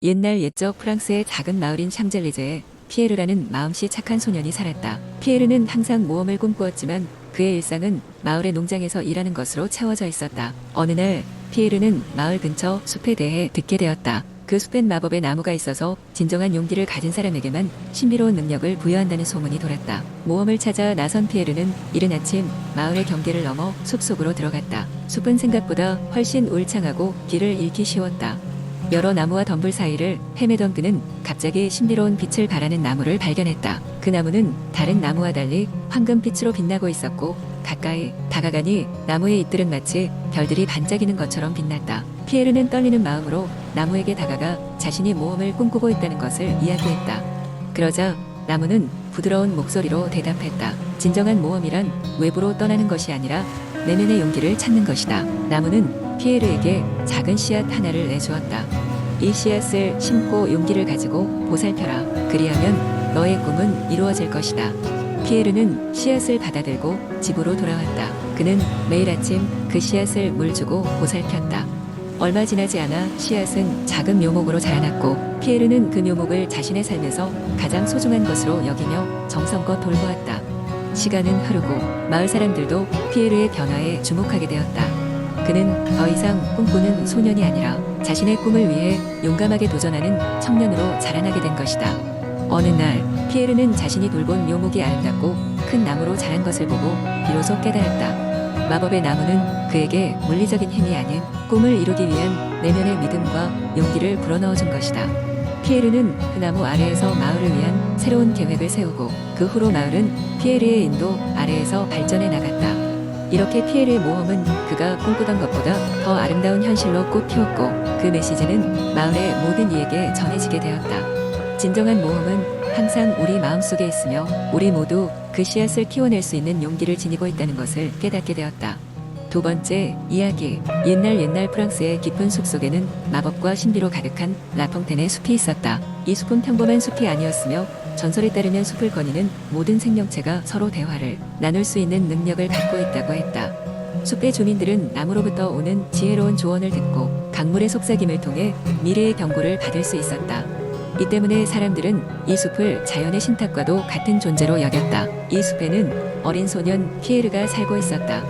옛날 옛적 프랑스의 작은 마을인 샹젤리제에 피에르라는 마음씨 착한 소년이 살았다. 피에르는 항상 모험을 꿈꾸었지만 그의 일상은 마을의 농장에서 일하는 것으로 채워져 있었다. 어느 날 피에르는 마을 근처 숲에 대해 듣게 되었다. 그 숲엔 마법의 나무가 있어서 진정한 용기를 가진 사람에게만 신비로운 능력을 부여한다는 소문이 돌았다. 모험을 찾아 나선 피에르는 이른 아침 마을의 경계를 넘어 숲속으로 들어갔다. 숲은 생각보다 훨씬 울창하고 길을 잃기 쉬웠다. 여러 나무와 덤불 사이를 헤매던 그는 갑자기 신비로운 빛을 발하는 나무를 발견했다. 그 나무는 다른 나무와 달리 황금빛으로 빛나고 있었고 가까이 다가가니 나무의 잎들은 마치 별들이 반짝이는 것처럼 빛났다. 피에르는 떨리는 마음으로 나무에게 다가가 자신이 모험을 꿈꾸고 있다는 것을 이야기했다. 그러자 나무는 부드러운 목소리로 대답했다. 진정한 모험이란 외부로 떠나는 것이 아니라 내면의 용기를 찾는 것이다. 나무는 피에르에게 작은 씨앗 하나를 내주었다. 이 씨앗을 심고 용기를 가지고 보살펴라. 그리하면 너의 꿈은 이루어질 것이다. 피에르는 씨앗을 받아들고 집으로 돌아왔다. 그는 매일 아침 그 씨앗을 물주고 보살폈다. 얼마 지나지 않아 씨앗은 작은 묘목으로 자라났고 피에르는 그 묘목을 자신의 삶에서 가장 소중한 것으로 여기며 정성껏 돌보았다. 시간은 흐르고 마을 사람들도 피에르의 변화에 주목하게 되었다. 그는 더 이상 꿈꾸는 소년이 아니라 자신의 꿈을 위해 용감하게 도전하는 청년으로 자라나게 된 것이다. 어느 날 피에르는 자신이 돌본 묘목이 아름답고 큰 나무로 자란 것을 보고 비로소 깨달았다. 마법의 나무는 그에게 물리적인 힘이 아닌 꿈을 이루기 위한 내면의 믿음과 용기를 불어넣어준 것이다. 피에르는 그 나무 아래에서 마을을 위한 새로운 계획을 세우고 그 후로 마을은 피에르의 인도 아래에서 발전해 나갔다. 이렇게 피에르의 모험은 그가 꿈꾸던 것보다 더 아름다운 현실로 꽃피웠고 그 메시지는 마을의 모든 이에게 전해지게 되었다. 진정한 모험은 항상 우리 마음속에 있으며 우리 모두 그 씨앗을 키워낼 수 있는 용기를 지니고 있다는 것을 깨닫게 되었다. 두 번째 이야기. 옛날 프랑스의 깊은 숲속에는 마법과 신비로 가득한 라퐁텐의 숲이 있었다. 이 숲은 평범한 숲이 아니었으며 전설에 따르면 숲을 거니는 모든 생명체가 서로 대화를 나눌 수 있는 능력을 갖고 있다고 했다. 숲의 주민들은 나무로부터 오는 지혜로운 조언을 듣고 강물의 속삭임을 통해 미래의 경고를 받을 수 있었다. 이 때문에 사람들은 이 숲을 자연의 신탁과도 같은 존재로 여겼다. 이 숲에는 어린 소년 피에르가 살고 있었다.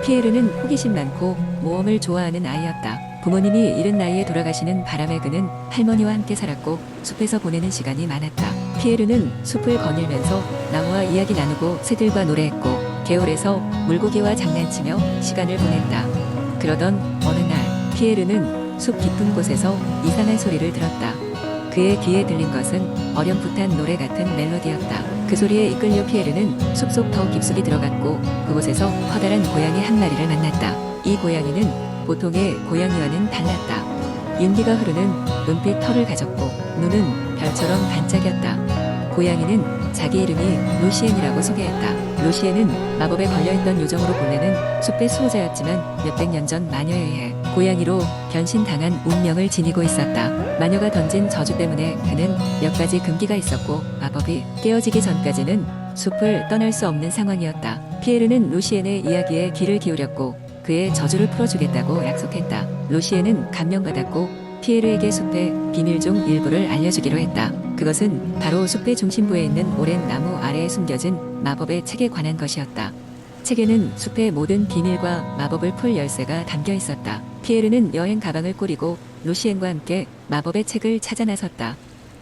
피에르는 호기심 많고 모험을 좋아하는 아이였다. 부모님이 이른 나이에 돌아가시는 바람에 그는 할머니와 함께 살았고 숲에서 보내는 시간이 많았다. 피에르는 숲을 거닐면서 나무와 이야기 나누고 새들과 노래했고 개울에서 물고기와 장난치며 시간을 보냈다. 그러던 어느 날 피에르는 숲 깊은 곳에서 이상한 소리를 들었다. 그의 귀에 들린 것은 어렴풋한 노래 같은 멜로디였다. 그 소리에 이끌려 피에르는 숲속 더 깊숙이 들어갔고 그곳에서 커다란 고양이 한 마리를 만났다. 이 고양이는 보통의 고양이와는 달랐다. 윤기가 흐르는 은빛 털을 가졌고 눈은 별처럼 반짝였다. 고양이는 자기 이름이 루시엔이라고 소개했다. 루시엔은 마법에 걸려있던 요정으로 본래는 숲의 수호자였지만 몇백 년 전 마녀에 의해 고양이로 변신당한 운명을 지니고 있었다. 마녀가 던진 저주 때문에 그는 몇 가지 금기가 있었고 마법이 깨어지기 전까지는 숲을 떠날 수 없는 상황이었다. 피에르는 루시엔의 이야기에 귀를 기울였고 그의 저주를 풀어주겠다고 약속했다. 루시엔은 감명받았고 피에르에게 숲의 비밀 중 일부를 알려주기로 했다. 그것은 바로 숲의 중심부에 있는 오랜 나무 아래에 숨겨진 마법의 책에 관한 것이었다. 책에는 숲의 모든 비밀과 마법을 풀 열쇠가 담겨 있었다. 피에르는 여행 가방을 꾸리고 루시엔과 함께 마법의 책을 찾아 나섰다.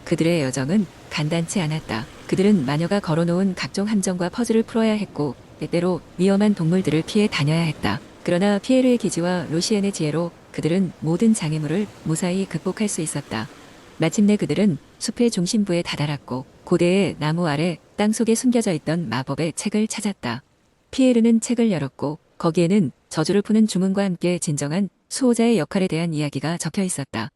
그들의 여정은 간단치 않았다. 그들은 마녀가 걸어놓은 각종 함정과 퍼즐을 풀어야 했고 때때로 위험한 동물들을 피해 다녀야 했다. 그러나 피에르의 기지와 루시엔의 지혜로 그들은 모든 장애물을 무사히 극복할 수 있었다. 마침내 그들은 숲의 중심부에 다다랐고 고대의 나무 아래 땅속에 숨겨져 있던 마법의 책을 찾았다. 피에르는 책을 열었고 거기에는 저주를 푸는 주문과 함께 진정한 수호자의 역할에 대한 이야기가 적혀 있었다.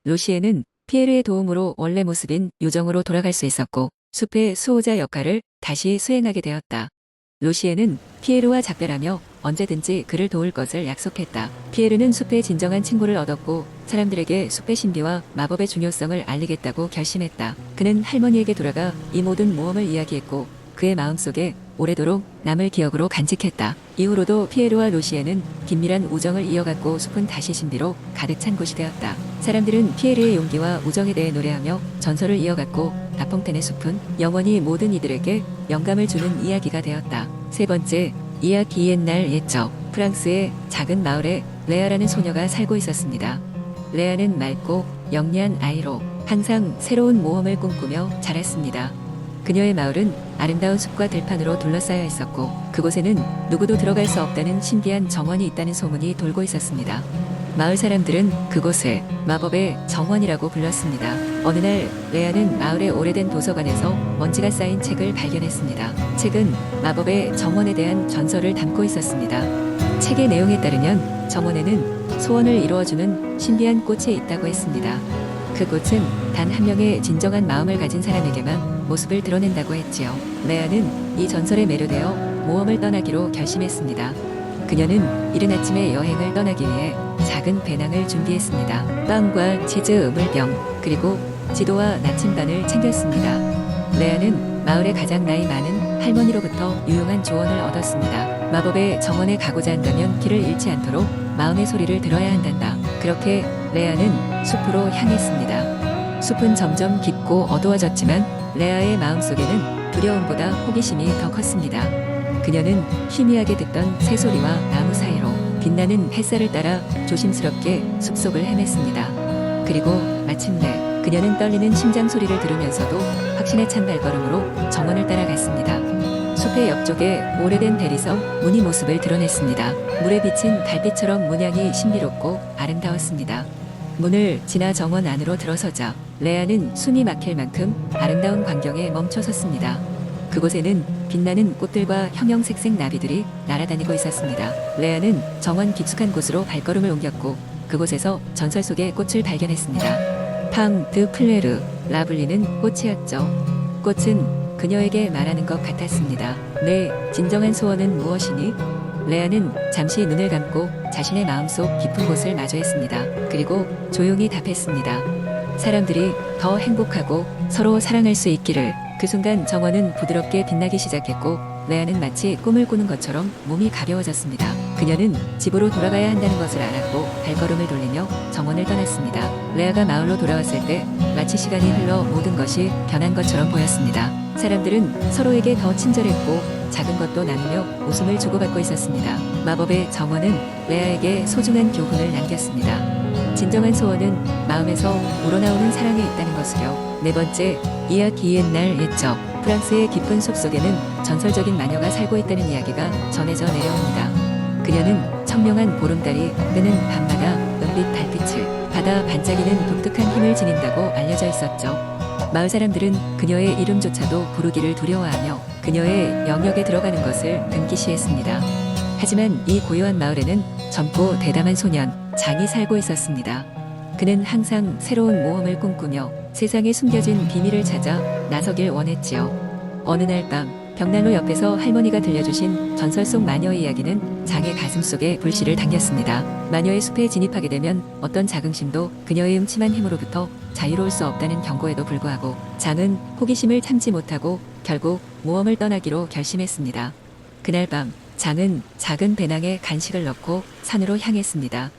루시엔은 피에르의 도움으로 원래 모습인 요정으로 돌아갈 수 있었고 숲의 수호자 역할을 다시 수행하게 되었다. 루시엔은 피에르와 작별하며 언제든지 그를 도울 것을 약속했다. 피에르는 숲의 진정한 친구를 얻었고 사람들에게 숲의 신비와 마법의 중요성을 알리겠다고 결심했다. 그는 할머니에게 돌아가 이 모든 모험을 이야기했고 그의 마음속에 오래도록 남을 기억으로 간직했다. 이후로도 피에르와 루시엔은 긴밀한 우정을 이어갔고 숲은 다시 신비로 가득 찬 곳이 되었다. 사람들은 피에르의 용기와 우정에 대해 노래하며 전설을 이어갔고 다퐁텐의 숲은 영원히 모든 이들에게 영감을 주는 이야기가 되었다. 세 번째, 이야기 옛날 옛적 프랑스의 작은 마을에 레아라는 소녀가 살고 있었습니다. 레아는 맑고 영리한 아이로 항상 새로운 모험을 꿈꾸며 자랐습니다. 그녀의 마을은 아름다운 숲과 들판으로 둘러싸여 있었고 그곳에는 누구도 들어갈 수 없다는 신비한 정원이 있다는 소문이 돌고 있었습니다. 마을 사람들은 그곳을 마법의 정원이라고 불렀습니다. 어느 날 레아는 마을의 오래된 도서관에서 먼지가 쌓인 책을 발견했습니다. 책은 마법의 정원에 대한 전설을 담고 있었습니다. 책의 내용에 따르면 정원에는 소원을 이루어주는 신비한 꽃이 있다고 했습니다. 그 꽃은 단 한 명의 진정한 마음을 가진 사람에게만 모습을 드러낸다고 했지요. 레아는 이 전설에 매료되어 모험을 떠나기로 결심했습니다. 그녀는 이른 아침에 여행을 떠나기 위해 작은 배낭을 준비했습니다. 빵과 치즈, 우물병, 그리고 지도와 나침반을 챙겼습니다. 레아는 마을의 가장 나이 많은 할머니로부터 유용한 조언을 얻었습니다. 마법의 정원에 가고자 한다면 길을 잃지 않도록 마음의 소리를 들어야 한단다. 그렇게 레아는 숲으로 향했습니다. 숲은 점점 깊고 어두워졌지만 레아의 마음속에는 두려움보다 호기심이 더 컸습니다. 그녀는 희미하게 듣던 새소리와 나무 사이로 빛나는 햇살을 따라 조심스럽게 숲속을 헤맸습니다. 그리고 마침내 그녀는 떨리는 심장 소리를 들으면서도 확신에 찬 발걸음으로 정원을 따라갔습니다. 숲의 옆쪽에 오래된 대리석 문이 모습을 드러냈습니다. 물에 비친 달빛처럼 문양이 신비롭고 아름다웠습니다. 문을 지나 정원 안으로 들어서자 레아는 숨이 막힐 만큼 아름다운 광경에 멈춰섰습니다. 그곳에는 빛나는 꽃들과 형형색색 나비들이 날아다니고 있었습니다. 레아는 정원 깊숙한 곳으로 발걸음을 옮겼고 그곳에서 전설 속의 꽃을 발견했습니다. 팡 드 플레르 라 불리는 꽃이었죠. 꽃은 그녀에게 말하는 것 같았습니다. 내 진정한 소원은 무엇이니? 레아는 잠시 눈을 감고 자신의 마음속 깊은 곳을 마주했습니다. 그리고 조용히 답했습니다. 사람들이 더 행복하고 서로 사랑할 수 있기를. 그 순간 정원은 부드럽게 빛나기 시작했고 레아는 마치 꿈을 꾸는 것처럼 몸이 가벼워졌습니다. 그녀는 집으로 돌아가야 한다는 것을 알았고 발걸음을 돌리며 정원을 떠났습니다. 레아가 마을로 돌아왔을 때 마치 시간이 흘러 모든 것이 변한 것처럼 보였습니다. 사람들은 서로에게 더 친절했고 작은 것도 나누며 웃음을 주고받고 있었습니다. 마법의 정원은 레아에게 소중한 교훈을 남겼습니다. 진정한 소원은 마음에서 우러나오는 사랑에 있다는 것을요. 네 번째, 이야기 옛날 옛적 프랑스의 깊은 숲속에는 전설적인 마녀가 살고 있다는 이야기가 전해져 내려옵니다. 그녀는 청명한 보름달이 뜨는 밤마다 은빛 달빛을 받아 반짝이는 독특한 힘을 지닌다고 알려져 있었죠. 마을 사람들은 그녀의 이름조차도 부르기를 두려워하며 그녀의 영역에 들어가는 것을 금기시했습니다. 하지만 이 고요한 마을에는 젊고 대담한 소년 장이 살고 있었습니다. 그는 항상 새로운 모험을 꿈꾸며 세상에 숨겨진 비밀을 찾아 나서길 원했지요. 어느 날 밤 벽난로 옆에서 할머니가 들려주신 전설 속 마녀의 이야기는 장의 가슴속에 불씨를 당겼습니다. 마녀의 숲에 진입하게 되면 어떤 자긍심도 그녀의 음침한 힘으로부터 자유로울 수 없다는 경고에도 불구하고 장은 호기심을 참지 못하고 결국 모험을 떠나기로 결심했습니다. 그날 밤 장은 작은 배낭에 간식을 넣고 산으로 향했습니다.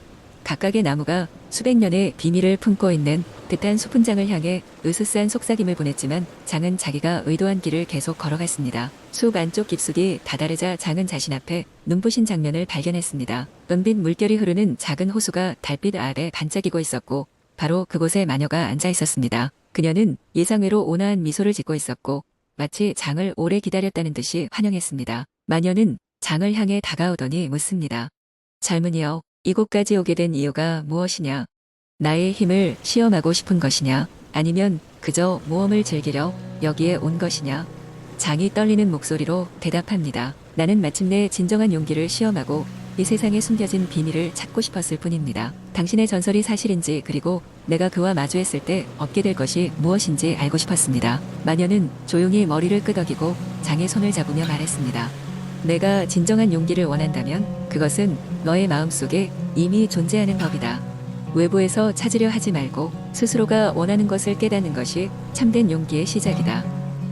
각각의 나무가 수백 년의 비밀을 품고 있는 듯한 소풍장을 향해 으스스한 속삭임을 보냈지만 장은 자기가 의도한 길을 계속 걸어갔습니다. 숲 안쪽 깊숙이 다다르자 장은 자신 앞에 눈부신 장면을 발견했습니다. 은빛 물결이 흐르는 작은 호수가 달빛 아래 반짝이고 있었고 바로 그곳에 마녀가 앉아 있었습니다. 그녀는 예상외로 온화한 미소를 짓고 있었고 마치 장을 오래 기다렸다는 듯이 환영했습니다. 마녀는 장을 향해 다가오더니 묻습니다. 젊은이여, 이곳까지 오게 된 이유가 무엇이냐? 나의 힘을 시험하고 싶은 것이냐? 아니면 그저 모험을 즐기려 여기에 온 것이냐? 장이 떨리는 목소리로 대답합니다. 나는 마침내 진정한 용기를 시험하고 이 세상에 숨겨진 비밀을 찾고 싶었을 뿐입니다. 당신의 전설이 사실인지 그리고 내가 그와 마주했을 때 얻게 될 것이 무엇인지 알고 싶었습니다. 마녀는 조용히 머리를 끄덕이고 장의 손을 잡으며 말했습니다. 내가 진정한 용기를 원한다면 그것은 너의 마음속에 이미 존재하는 법이다. 외부에서 찾으려 하지 말고 스스로가 원하는 것을 깨닫는 것이 참된 용기의 시작이다.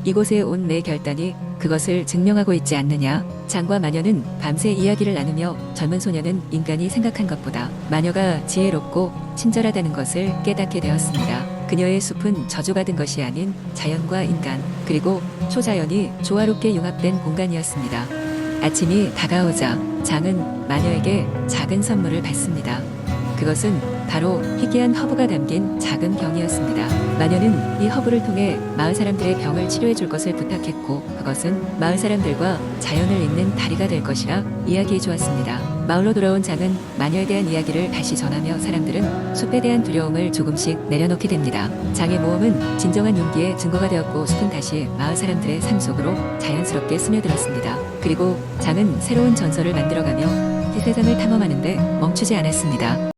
이곳에 온 내 결단이 그것을 증명하고 있지 않느냐? 장과 마녀는 밤새 이야기를 나누며 젊은 소녀는 인간이 생각한 것보다 마녀가 지혜롭고 친절하다는 것을 깨닫게 되었습니다. 그녀의 숲은 저주받은 것이 아닌 자연과 인간 그리고 초자연이 조화롭게 융합된 공간이었습니다. 아침이 다가오자 장은 마녀에게 작은 선물을 받습니다. 그것은 바로 희귀한 허브가 담긴 작은 병이었습니다. 마녀는 이 허브를 통해 마을 사람들의 병을 치료해 줄 것을 부탁했고 그것은 마을 사람들과 자연을 잇는 다리가 될 것이라 이야기해 주었습니다. 마을로 돌아온 장은 마녀에 대한 이야기를 다시 전하며 사람들은 숲에 대한 두려움을 조금씩 내려놓게 됩니다. 장의 모험은 진정한 용기의 증거가 되었고 숲은 다시 마을 사람들의 삶 속으로 자연스럽게 스며들었습니다. 그리고 장은 새로운 전설을 만들어가며 이 세상을 탐험하는데 멈추지 않았습니다.